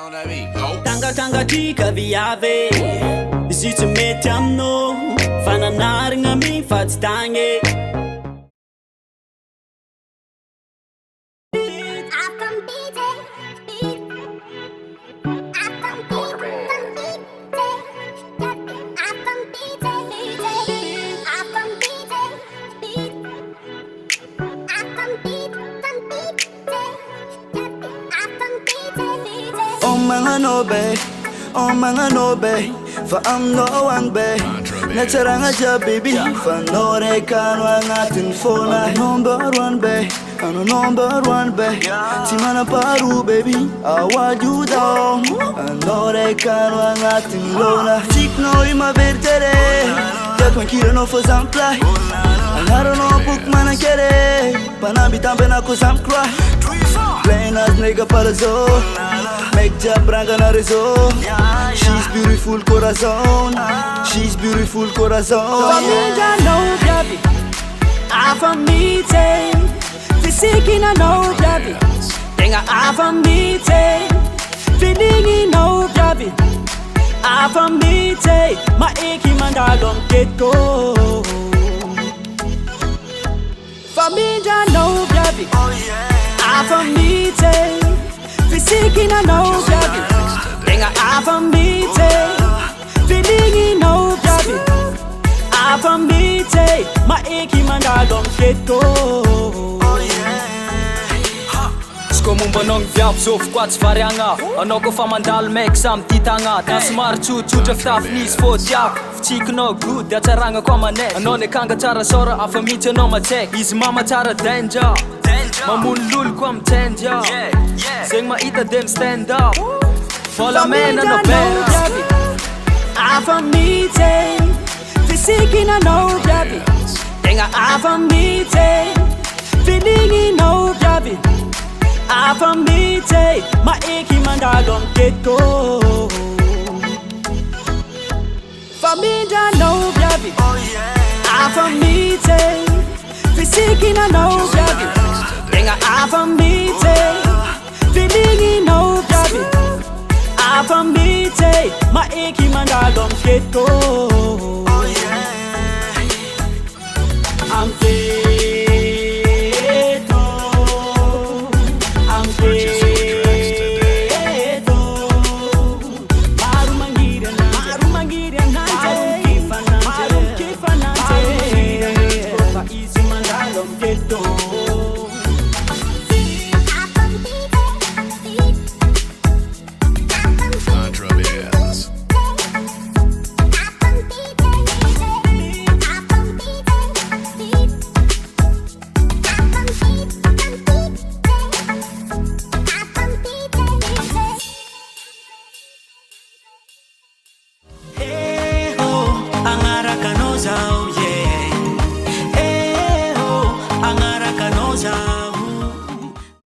on that beat. Go. Tanga tika viave Zitsy mety aminô fananaragna mi fa tsy tagny Oh mga no babe, for I'm no one babe. Nataranga ja baby, for no rekano ang ating phone. Number one babe, ano number one babe. Timana paru baby, I want you down. Ano rekano ang ating lona. Tik no ima vertere, dat man kira no for samplay. Anaro no book man kere, panabitan ben ako samcry. Plain as nigga para zo. Make job branca na rezo. She's beautiful corazon. She's beautiful corazon. Família não grave a família Fisique na não grave Tenha a família Feeling não grave a família Maiki mandalong keto Família não grave a família Fisique na não grave Tenha a família Feeling não grave a família Maiki mandalong keto Sko momba nong viavy zô fokoatsy variagna Anao kofa mandalo maiky samy ty tagna Na somary tsotsotra fitafinisy fô tiako Fitsikinao gody atsaragna koa manay Anao ne kanga tsara sora afa mihitsy anao matsaiky Izy mama tsara danger Mamono lolo koa mitendja Zegny mahita de mi-stand up Volamena no best a família Fisique na não grave Tenha a família Feeling não grave a família Maiki mandalong keto Família não grave a família Fisique na não grave Tenha a família Feeling não grave a família Maiki mandalong keto I'm Angara kanoza